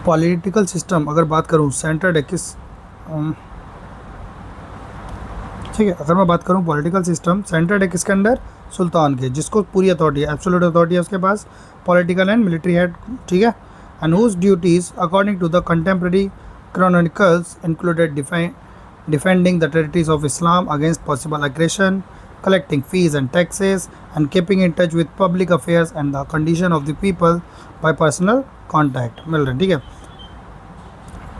पॉलिटिकल सिस्टम अगर बात करूं सेंटर्ड किस ठीक है अगर मैं बात करूं पॉलिटिकल सिस्टम सेंटर्ड है किसके अंडर सुल्तान के जिसको पूरी अथॉरिटी है एब्सोल्यूट अथॉरिटी है उसके पास पॉलिटिकल एंड मिलिट्री हेड ठीक है and whose duties according to the contemporary chronicles included defending the territories of Islam against possible aggression, collecting fees and taxes and keeping in touch with public affairs and the condition of the people by personal contact मिल रहे हैं ठीक है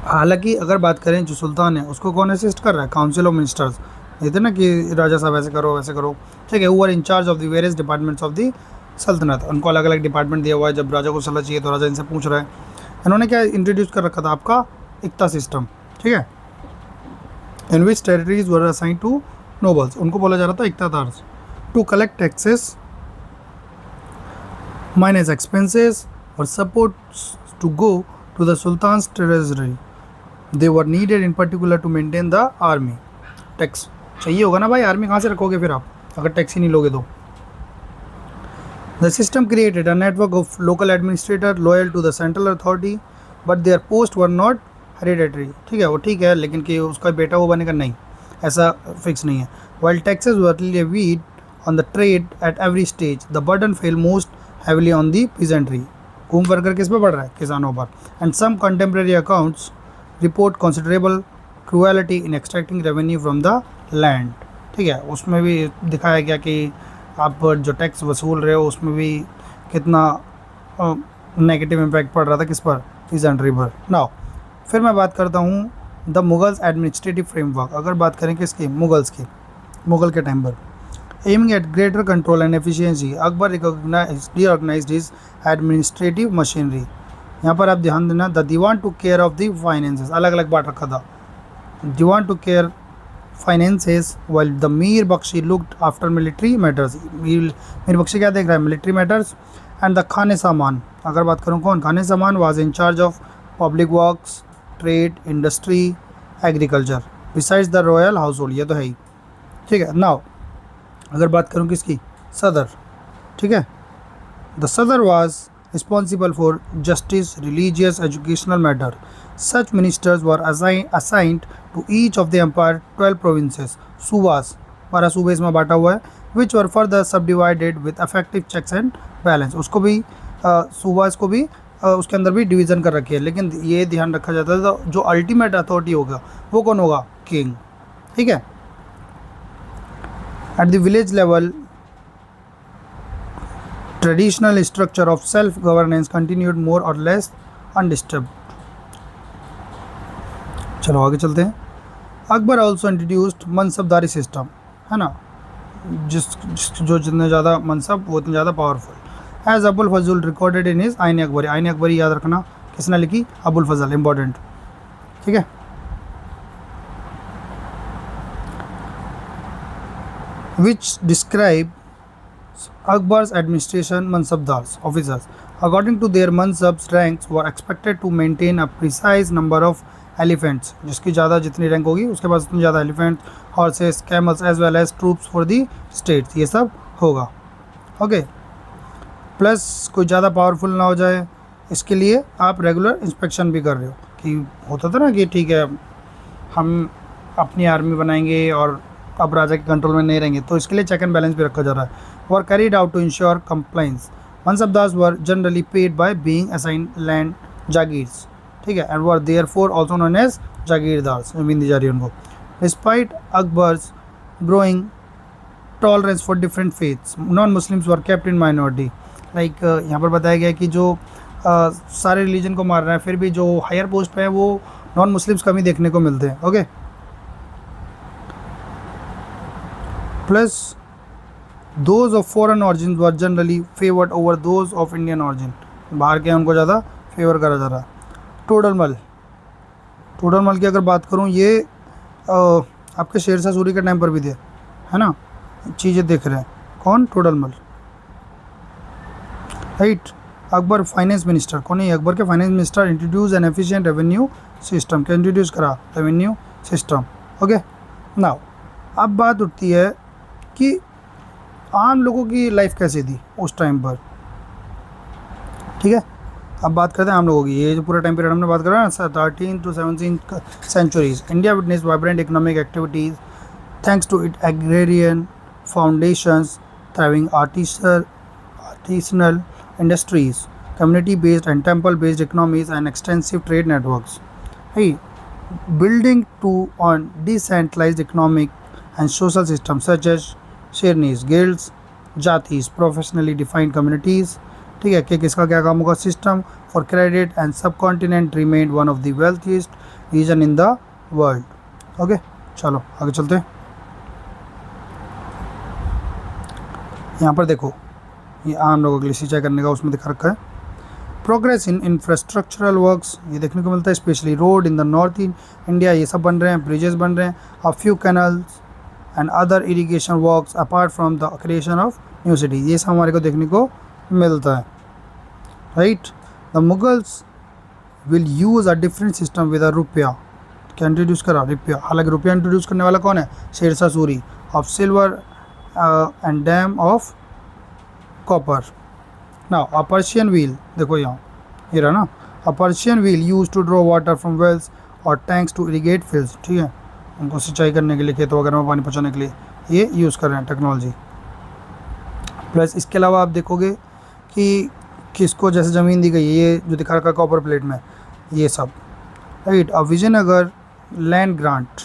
हालांकि अगर बात करें जो सुल्तान है उसको कौन असिस्ट कर रहा है काउंसिल ऑफ मिनिस्टर्स कहते ना कि राजा साहब ऐसे करो ठीक है वो are in charge of the various departments of the सल्तनत उनको अलग अलग डिपार्टमेंट दिया हुआ है जब राजा को सलाह चाहिए तो राजा इनसे पूछ रहा है इन्होंने क्या इंट्रोड्यूस कर रखा था आपका इक्ता सिस्टम ठीक है in which territories were assigned to nobles उनको बोला जा रहा था iqtadars to collect taxes minus expenses और support to go to the sultan's treasury they were needed in particular to maintain the army tax चाहिए होगा ना भाई आर्मी कहाँ से रखोगे फिर आप अगर टैक्स ही नहीं लोगे तो The system created a network of local administrators loyal to the central authority. But there post were not hereditary, ठीक है, वो ठीक है, लेकिन कि उसका बेटा वो बनेगा नहीं, ऐसा फिक्स नहीं है. While taxes were levied on the trade at every stage, the burden fell most heavily on the peasantry. घूम फिर कर किस पे पड़ रहा है, किसानों पर. And some contemporary accounts report considerable cruelty in extracting revenue from the land, ठीक है, उसमें भी दिखाया गया कि आप जो टैक्स वसूल रहे हो उसमें भी कितना नेगेटिव इम्पैक्ट पड़ रहा था किस पर, पीजेंट्री पर. नाउ फिर मैं बात करता हूँ द मुगल्स एडमिनिस्ट्रेटिव फ्रेमवर्क. अगर बात करें किसकी, मुगल्स की, मुगल के टाइम पर. Aiming at greater control and efficiency, Akbar recognised his administrative machinery. यहाँ पर आप ध्यान देना, the diwan to care of the finances, अलग अलग बांट रखा था. Diwan to care finances while the Mir Bakhshi looked after military matters. Mir Bakhshi क्या देख रहा है, मिलिट्री मैटर्स. एंड द खाने सामान, अगर बात करूँ कौन, खाने सामान was in charge of public works, trade, industry, agriculture, besides the royal house hold, ये तो है ही, ठीक है. नाउ अगर बात करूँ किसकी, सदर, ठीक है. द सदर was responsible for justice, religious, educational matter. Such ministers were assigned to each of the empire 12 provinces, subas, 12 सूबे इसमें बांटा हुआ है, which were further subdivided with effective checks and balance. उसको भी सूबास को भी उसके अंदर भी डिवीज़न कर रखी है, लेकिन ये ध्यान रखा जाता है जो अल्टीमेट अथॉरिटी होगा वो कौन होगा, किंग, ठीक है. At the village level traditional structure of self-governance continued more or less undisturbed. चलो आगे चलते हैं. Akbar also introduced mansabdari system, है ना, जो जितने ज़्यादा मनसब वो उतने ज़्यादा powerful. As Abul Fazl recorded in his Ain Akbari. आइन अकबरी याद रखना किसने लिखी, अबुल फजल, इंपॉर्टेंट, ठीक है. विच describe Akbar's administration mansabdars officers. According to their mansabs, ranks were expected to maintain a precise number of elephants. जिसकी ज़्यादा जितनी रैंक होगी उसके पास उतनी ज़्यादा elephants, horses, camels as well as troops for the states. ये सब होगा, ओके. प्लस कोई ज़्यादा पावरफुल ना हो जाए, इसके लिए आप रेगुलर इंस्पेक्शन भी कर रहे हो. कि होता था ना कि ठीक है हम अपनी आर्मी बनाएंगे और अब राजा के कंट्रोल में नहीं रहेंगे, तो इसके लिए चेक एंड बैलेंस भी रखा जा रहा है. were carried out to ensure compliance. Mansabdars were generally paid by being assigned land jagirs, ठीक है, and were therefore also known as jagirdars, ज़मीन दी जा रही है उनको. Despite Akbar's growing tolerance for different faiths, non-Muslims were kept in minority. Like यहाँ पर बताया गया कि जो सारे रिलीजन को मार रहे हैं, फिर भी जो हायर पोस्ट पे है वो नॉन मुस्लिम्स कम ही देखने को मिलते हैं, okay. Plus those of foreign origins were generally favored over those of Indian origin. बाहर के उनको ज़्यादा फेवर करा जा रहा है. टोडरमल, टोडरमल की अगर बात करूँ, ये आपके शेरशाह सूरी के टाइम पर भी थे, है ना, चीज़ें देख रहे हैं. कौन, Todarmal, right. Akbar finance minister, कौन है अकबर के finance minister. Introduce N efficient revenue system, क्या इंट्रोड्यूस करा, रेवेन्यू सिस्टम, ओके. नाउ अब बात उठती है कि आम लोगों की लाइफ कैसी थी उस टाइम पर, ठीक है. अब बात करते हैं आम लोगों की. ये जो पूरा टाइम पीरियड हमने बात करा ना, 13 to 17 centuries. India witness vibrant economic activities thanks to its agrarian foundations, thriving artisanal industries, community-based and temple-based economies, and extensive trade networks. Hey, building on decentralized economic and social systems such as shrenis, guilds, jatis, professionally defined communities, ठीक है, कि किसका क्या काम होगा, system for credit and subcontinent remain one of the wealthiest region in the world, okay. चलो आगे चलते हैं. यहाँ पर देखो, ये आम लोगों के लिए सिंचाई करने का उसमें दिखा रखा है. प्रोग्रेस इन इंफ्रास्ट्रक्चरल वर्क्स, ये देखने को मिलता है, specially road in the north in India, ये सब बन रहे हैं, ब्रिजेस बन रहे हैं, a few canals and other irrigation works apart from the creation of new cities. ये सब हमारे को देखने को मिलता है, right. The Mughals will use a different system with a रुपया, क्या इंट्रोड्यूस करा, रुपया. हालांकि रुपया इंट्रोड्यूस करने वाला कौन है, Sher Shah Suri, of silver and dam of copper. Now a Persian wheel, देखो यहाँ ये रहा ना, a Persian wheel use to draw water from wells और टैंक्स टू इरीगेट फील्ड्स, ठीक है, उनको सिंचाई करने के लिए, खेतों वगैरह में पानी पहुँचाने के लिए ये यूज़ कर रहे हैं टेक्नोलॉजी। प्लस इसके अलावा आप देखोगे कि किसको जैसे ज़मीन दी गई है, ये जो दिखा रखा है कॉपर प्लेट में, ये सब right. A Vijayanagara land grant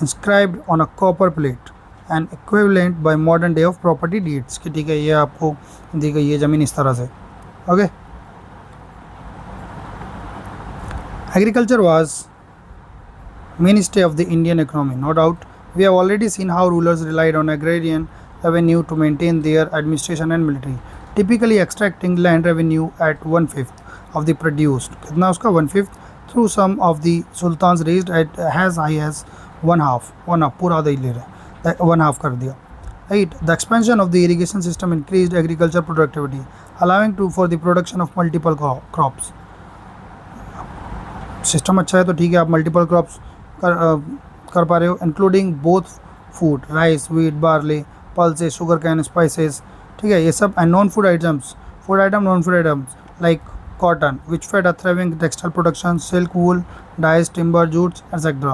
inscribed on a copper plate and equivalent by modern day of property deeds, कि ठीक है ये आपको दी गई है ज़मीन इस तरह से। Okay, agriculture was mainstay of the Indian economy. No doubt, we have already seen how rulers relied on agrarian revenue to maintain their administration and military, typically extracting land revenue at 1/5 of the produced. कितना उसका 1/5, through some of the sultans raised at as high as 1/2, पूरा आधा ही ले रहे हैं, 1/2 कर दिया। Right, the expansion of the irrigation system increased agriculture productivity, allowing for the production of multiple crops. System अच्छा है तो ठीक है, आप मल्टीपल क्रॉप्स कर पा रहे हो, including both food, rice, wheat, barley, pulses, sugar cane, spices, ठीक है, ये सब and non food items, non food items like cotton which fed a thriving textile production, silk, wool, dyes, timber, jutes etcetera.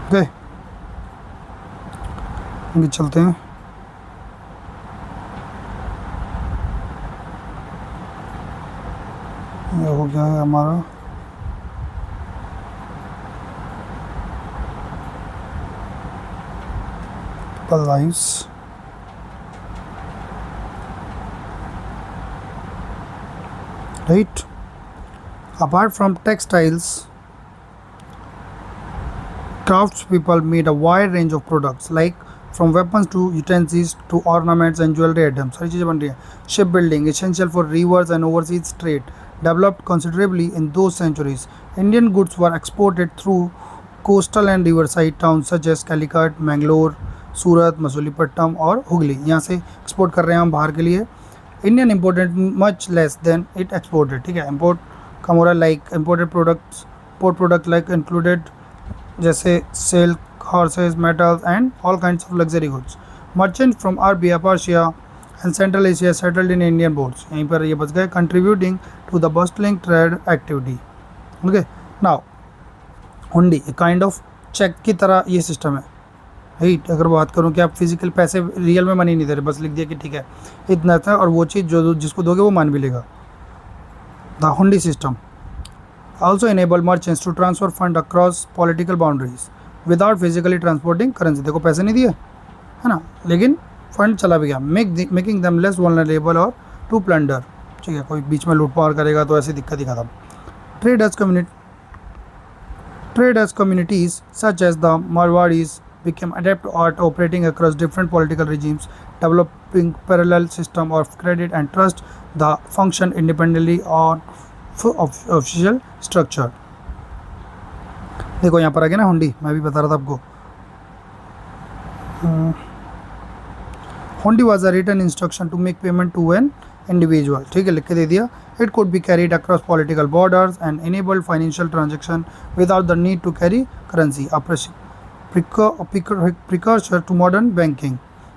Okay, आगे चलते हैं। ये हो गया है हमारा lives. Right, apart from textiles, craftspeople made a wide range of products like from weapons to utensils to ornaments and jewelry items, सारी चीज़ें बन रही हैं। Shipbuilding, essential for rivers and overseas trade, developed considerably in those centuries. Indian goods were exported through coastal and riverside towns such as Calicut, Mangalore, सूरत, मसूलीपट्टनम और हुगली, यहाँ से export कर रहे हैं हम बाहर के लिए। Indian imported much less than it exported, ठीक है, इम्पोर्ट कम हो रहा है, like imported products, port product like included जैसे silk, horses, metals and all kinds of luxury goods. Merchant from Arabia, Persia and central Asia settled in Indian ports, यहीं पर ये बच गए, contributing to the bustling trade activity. Okay, now hundi एक kind of check की तरह ये system है, राइट। अगर बात करूँ कि आप फिजिकल पैसे रियल में मनी नहीं दे रहे, बस लिख दिया कि ठीक है इतना था, और वो चीज़ जो जिसको दोगे वो मान भी लेगा। द हुंडी system also enable merchants to transfer fund across political boundaries without physically transporting currency। देखो पैसे नहीं दिए है ना, लेकिन फंड चला भी गया, मेकिंग them less vulnerable और to plunder, ठीक है, कोई बीच में लूटपाट करेगा तो ऐसी दिक्कत ही खत्म। Trade as communities such as the Marwadis became adept at operating across different political regimes, developing parallel system of credit and trust that function independently on official structure. देखो यहाँ पर आ गया ना हुंडी, मैं भी बता रहा था आपको। Hundi was a written instruction to make payment to an individual, ठीक है, लिख के दे दिया। It could be carried across political borders and enabled financial transaction without the need to carry currency, a precursor to modern banking,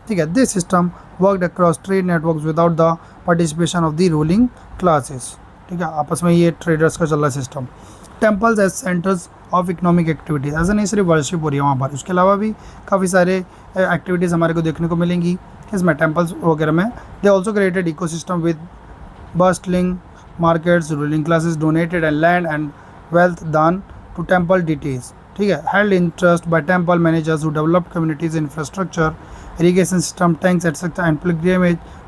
ठीक है। This system worked across trade networks without the participation of the ruling classes, ठीक है, आपस में ये traders का चल रहा है system. Temples as centres of economic activities, ऐसा नहीं सिर्फ वर्शिप हो रही है वहाँ पर, उसके अलावा भी काफ़ी सारे एक्टिविटीज़ हमारे को देखने को मिलेंगी इसमें टेम्पल्स वगैरह में। They also created ecosystem with bustling markets, ruling classes donated and land and wealth दान टू टेम्पल डिटेल्स, ठीक है, held in trust bye temple managers who developed communities infrastructure, irrigation system, tanks etcetera and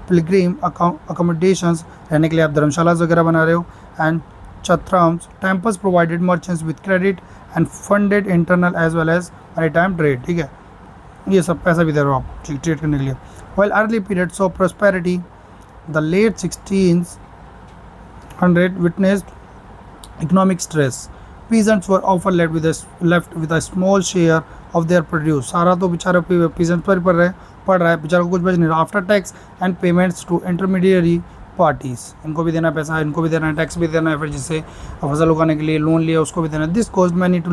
Pilgrim accommodations, रहने के लिए आप धर्मशाला वगैरह बना रहे हो, and chatrams. Temples provided merchants with credit and funded internal as well as maritime trade, ठीक है, ये सब पैसा भी दे रहे हो आप ट्रेड करने के लिए। While early period saw prosperity, the late 1600 witnessed economic stress. Peasants were often left with a small share of their produce. सारा तो बेचारा peasants पर पड़ रहा है, बेचारा को कुछ बच नहीं रहा। After tax and payments to intermediary parties, इनको भी देना पैसा, इनको भी देना है, टैक्स भी देना है, फिर जिससे फसल उगाने के लिए लोन लिया उसको भी देना है। This caused many to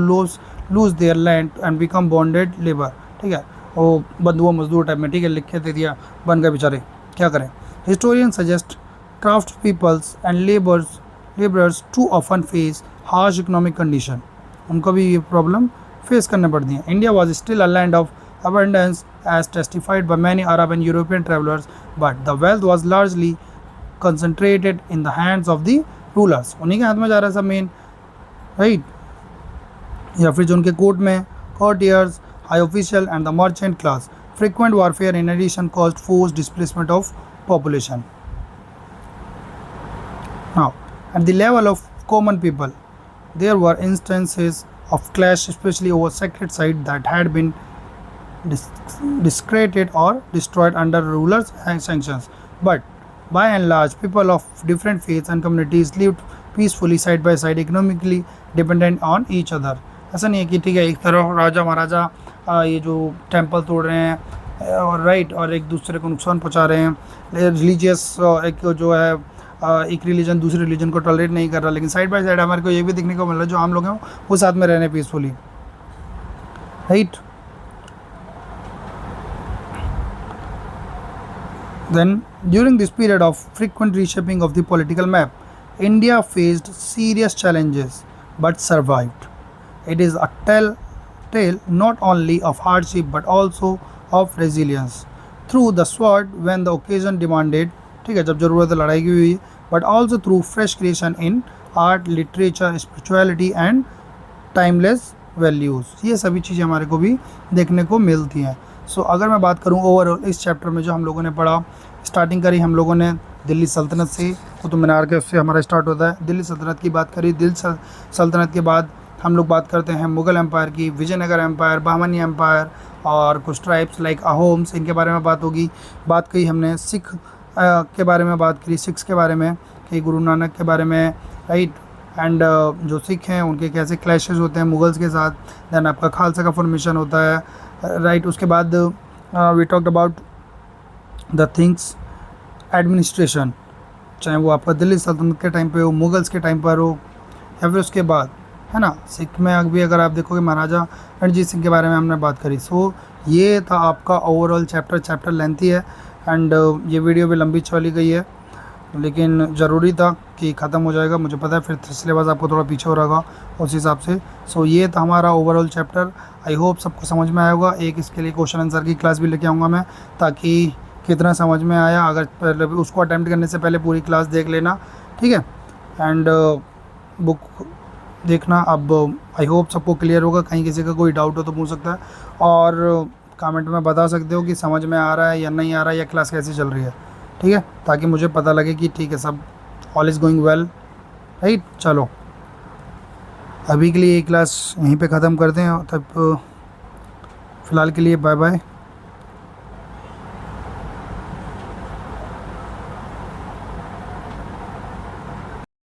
lose their land and become bonded labor, ठीक है, वो बंधुआ मजदूर टाइप में, ठीक है, लिख के दे दिया, बन गए बेचारे, क्या करें। Historians suggest craft peoples and labourers too often face harsh economic condition, उनको भी ये प्रॉब्लम फेस करने पड़ती हैं. India was still a land of abundance as testified by many Arab and European travelers, but the wealth was largely concentrated in the hands of the rulers. उन्हीं के हाथ में जा रहा है सब मेन, राइट, या फिर जो उनके कोर्ट में courtiers, high official and the merchant class. Frequent warfare in addition caused forced displacement of population. Now, at the level of common people, there were instances of clash, especially over sacred sites that had been discredited or destroyed under rulers and sanctions. But by and large, people of different faiths and communities lived peacefully side by side, economically dependent on each other. ऐसा नहीं है कि ठीक है एक तरफ राजा महाराजा ये जो टेम्पल तोड़ रहे हैं और राइट और एक दूसरे को नुकसान पहुंचा रहे हैं, रिलीजियस एक जो है एक रिलीजन दूसरे रिलीजन को टॉलरेट नहीं कर रहा, लेकिन साइड बाय साइड हमारे को ये भी देखने को मिल रहा है जो आम लोग हैं वो साथ में रहने peacefully, right. Then, during this period of frequent reshaping of the political map, India faced serious challenges but survived. It is a tale not only of hardship but also of resilience. Through the sword when the occasion demanded, ठीक है जब ज़रूरत है लड़ाई की हुई है, but also through fresh creation in art, literature, spirituality and timeless values. ये सभी चीज़ें हमारे को भी देखने को मिलती हैं. सो अगर मैं बात करूँ ओवरऑल इस चैप्टर में जो हम लोगों ने पढ़ा, स्टार्टिंग करी हम लोगों ने दिल्ली सल्तनत से, कुतुब मीनार के उससे हमारा स्टार्ट होता है. दिल्ली सल्तनत की बात करी, दिल्ली सल्तनत के बाद हम लोग बात करते हैं मुग़ल एम्पायर की, विजयनगर एम्पायर, बहमनी एम्पायर और कुछ ट्राइब्स लाइक अहोम्स, इनके बारे में बात होगी. बात की हमने सिख के बारे में बात करी, सिख्स के बारे में कि गुरु नानक के बारे में, राइट, एंड जो सिख हैं उनके कैसे क्लैशेस होते हैं मुगल्स के साथ. दैन आपका खालसा का फॉर्मेशन होता है, राइट. उसके बाद we talked about the things administration, चाहे वो आपका दिल्ली सल्तनत के टाइम पे हो, मुगल्स के टाइम पर हो, या फिर उसके बाद, है ना. सिख में अभी अगर आप देखोगे महाराजा रणजीत सिंह के बारे में हमने बात करी. सो ये था आपका ओवरऑल चैप्टर लेंथी है एंड ये वीडियो भी लंबी चली गई है, लेकिन ज़रूरी था कि ख़त्म हो जाएगा. मुझे पता है फिर सिलेबस आपको थोड़ा पीछे हो रहा होगा उस हिसाब से. सो ये था हमारा ओवरऑल चैप्टर. आई होप सबको समझ में आया होगा. एक इसके लिए क्वेश्चन आंसर की क्लास भी लेके आऊँगा मैं, ताकि कितना समझ में आया, अगर पहले उसको अटैम्प्ट करने से पहले पूरी क्लास देख लेना, ठीक है. एंड बुक देखना. अब आई होप सबको क्लियर होगा. कहीं किसी का कोई डाउट हो तो पूछ सकता है और कमेंट में बता सकते हो कि समझ में आ रहा है या नहीं आ रहा है या क्लास कैसी चल रही है, ठीक है, ताकि मुझे पता लगे कि ठीक है सब all is going well, right. चलो अभी के लिए ये क्लास यहीं पे ख़त्म करते हैं. तब फ़िलहाल के लिए बाय बाय.